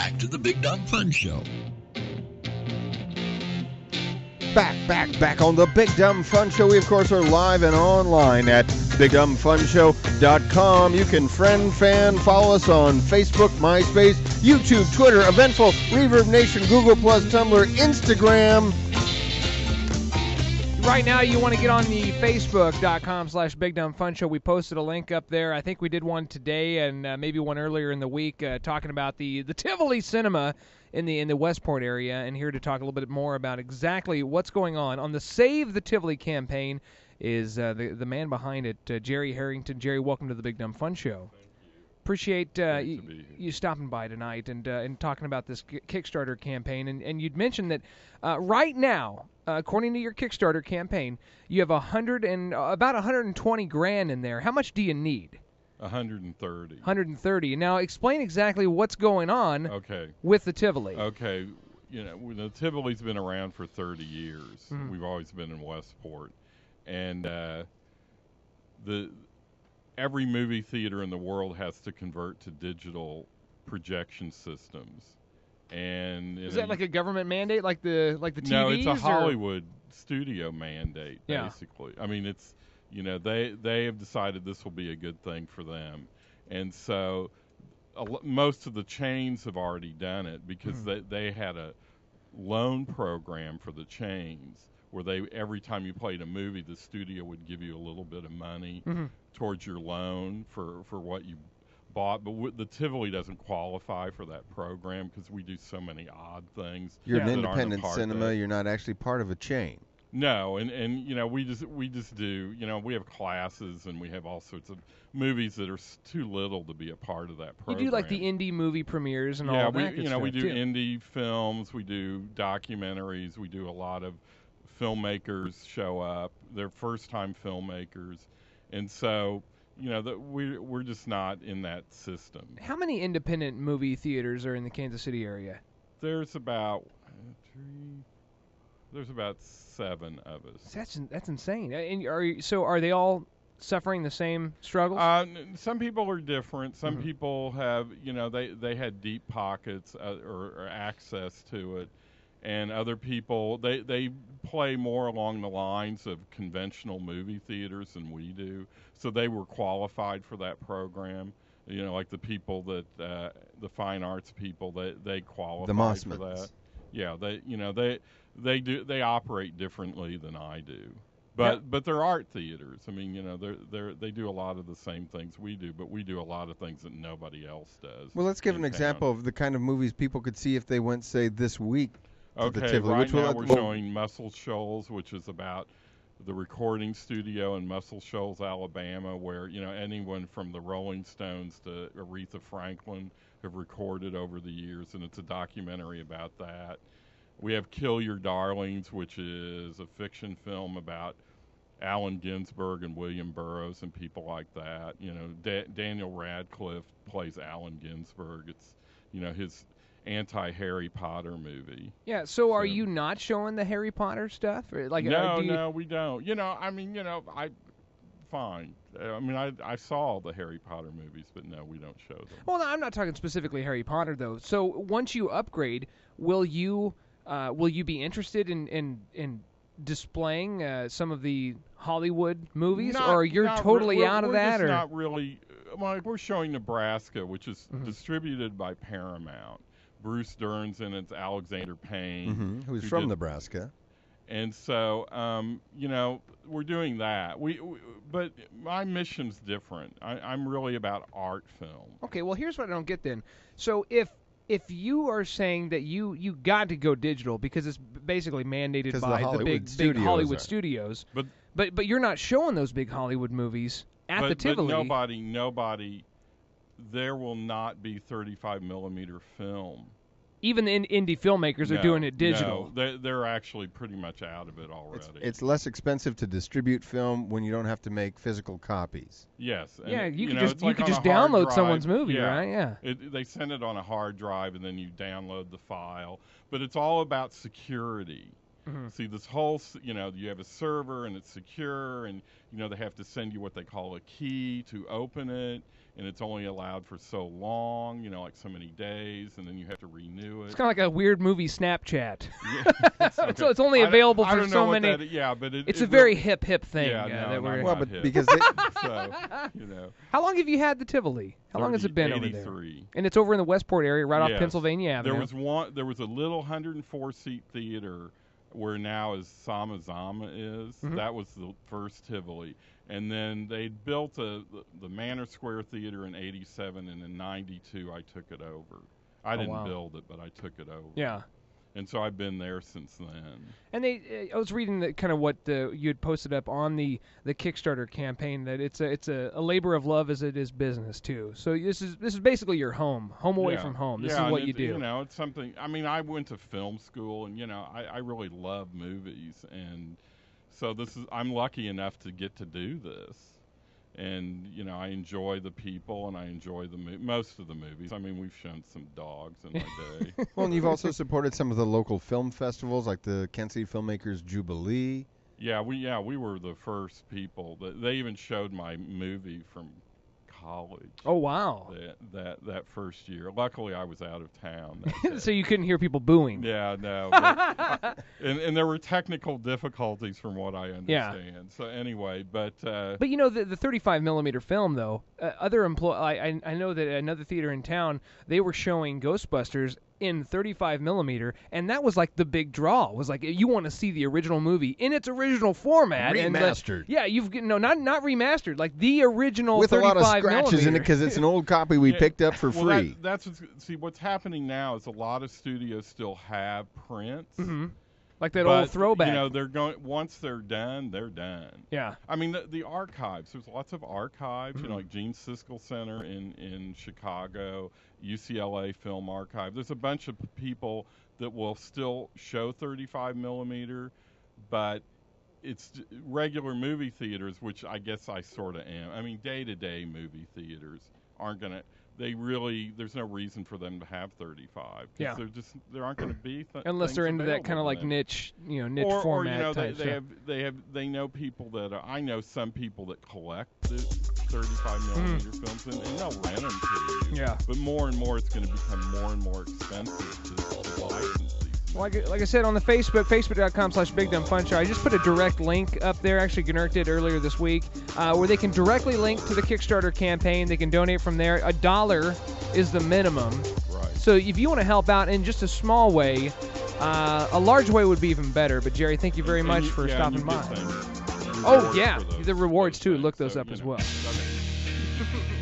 back to the Big Dumb Fun Show. Back on the Big Dumb Fun Show. We, of course, are live and online at BigDumbFunShow.com. You can friend, fan, follow us on Facebook, MySpace, YouTube, Twitter, Eventful, Reverb Nation, Google+, Tumblr, Instagram. Right now, you want to get on the Facebook.com/BigDumbFunShow. We posted a link up there. I think we did one today and maybe one earlier in the week talking about the Tivoli Cinema in the Westport area, and here to talk a little bit more about exactly what's going on the Save the Tivoli campaign is the man behind it, Jerry Harrington. Jerry, welcome to the Big Dumb Fun Show. Thank you. Appreciate you stopping by tonight and talking about this Kickstarter campaign. And you'd mentioned that right now, according to your Kickstarter campaign, you have about 120 grand in there. How much do you need? 130. 130. Now, explain exactly what's going on with the Tivoli. Okay. The Tivoli's been around for 30 years. Mm-hmm. We've always been in Westport. And every movie theater in the world has to convert to digital projection systems. And is that like a government mandate, like the TVs? No, it's a Hollywood studio mandate, basically. Yeah. I mean, it's they have decided this will be a good thing for them, and so most of the chains have already done it because they had a loan program for the chains where every time you played a movie, the studio would give you a little bit of money towards your loan for what you bought. But the Tivoli doesn't qualify for that program because we do so many odd things. You're an independent cinema. You're not actually part of a chain. No, and we just do, we have classes and we have all sorts of movies that are too little to be a part of that program. You do like the indie movie premieres and all that. Yeah, we do indie films, we do documentaries, we do a lot of filmmakers show up. They're first-time filmmakers, and so we're just not in that system. How many independent movie theaters are in the Kansas City area? There's about 7 of us. That's insane. And are they all suffering the same struggles? Some people are different. Some people have, they had deep pockets or access to it, and other people they play more along the lines of conventional movie theaters than we do. So they were qualified for that program. Like the people that the fine arts people they qualify for that. Yeah, they operate differently than I do. But they're art theaters. I mean, they do a lot of the same things we do, but we do a lot of things that nobody else does. Well, let's give an example of the kind of movies people could see if they went, say, this week to the Tivoli. Right now we're showing Muscle Shoals, which is about the recording studio in Muscle Shoals, Alabama, where anyone from the Rolling Stones to Aretha Franklin have recorded over the years, and it's a documentary about that. We have Kill Your Darlings, which is a fiction film about Allen Ginsberg and William Burroughs and people like that. Daniel Radcliffe plays Allen Ginsberg. It's his anti-Harry Potter movie. Yeah. So are you not showing the Harry Potter stuff? Or no, we don't. Fine. I mean, I saw the Harry Potter movies, but no, we don't show them. Well, no, I'm not talking specifically Harry Potter though. So once you upgrade, will you be interested in displaying some of the Hollywood movies, or you're totally out of that? We're not really. Like we're showing Nebraska, which is distributed by Paramount. Bruce Dern's in it's Alexander Payne, who's from Nebraska. And so, we're doing that. But my mission's different. I'm really about art film. Okay, well, here's what I don't get then. So if you are saying that you got to go digital because it's basically mandated by the big Hollywood studios, but you're not showing those big Hollywood movies at the Tivoli. But nobody, there will not be 35 millimeter film. Even the indie filmmakers are doing it digital. No, they're actually pretty much out of it already. It's less expensive to distribute film when you don't have to make physical copies. Yes. And, yeah, you could just download someone's movie, right? Yeah. They send it on a hard drive, and then you download the file. But it's all about security. See, this whole, you have a server, and it's secure, and, they have to send you what they call a key to open it. and it's only allowed for so long, like so many days, and then you have to renew it. It's kind of like a weird movie Snapchat. Yeah, So it's only available I for don't so know what many. yeah, but it's it a very really, hip thing. Yeah, no, that we're. Well, not but hip. because they, So, How long have you had the Tivoli? How long has it been over there? 83. And it's over in the Westport area, right off Yes. Pennsylvania Avenue. There was a little 104-seat theater where now is Samazama is. Mhm. That was the first Tivoli. And then they built the Manor Square Theater in 87, and in 92 I took it over. I didn't wow. build it, but I took it over. Yeah. And so I've been there since then. And I was reading kind of what you had posted up on the Kickstarter campaign, that it's a labor of love as it is business too. So this is basically your home away from home. This is what you do. It's something. I mean, I went to film school, and I really love movies, and so I'm lucky enough to get to do this. And I enjoy the people, and I enjoy most of the movies. I mean, we've shown some dogs in my day. well, and you've also supported some of the local film festivals, like the Kansas City Filmmakers Jubilee. Yeah, we were the first people they even showed my movie from college. Oh wow! That first year. Luckily, I was out of town. That day. So you couldn't hear people booing. Yeah, no. But, and there were technical difficulties from what I understand. Yeah. So anyway, but the 35mm film though, I know that another theater in town, they were showing Ghostbusters in 35mm, and that was like the big draw. It was like, you want to see the original movie in its original format, remastered. Not remastered, like the original with 35mm. a lot of scratches in it because it's an old copy we picked up for free. That's what's happening now is a lot of studios still have prints. Mm-hmm. Like that old throwback. They're going once they're done, they're done. Yeah. I mean the archives. There's lots of archives. Mm-hmm. Like Gene Siskel Center in Chicago, UCLA Film Archive. There's a bunch of people that will still show 35mm, but it's regular movie theaters, which I guess I sort of am. I mean, day-to-day movie theaters aren't going to. There's no reason for them to have 35. Yeah. There aren't going to be unless they're into that kind of like niche format type stuff. They know people I know some people that collect the 35mm films, and they'll rent them to you. Yeah. But more and more, it's going to become more and more expensive to license these. Like I said, on the facebook.com/BigDumbFunShow, I just put a direct link up there. Actually, Gnurk did earlier this week, where they can directly link to the Kickstarter campaign. They can donate from there. $1 is the minimum. Right. So if you want to help out in just a small way, a large way would be even better. But Jerry, thank you very much for stopping by. Oh yeah, the rewards too. Look those up as well. Okay.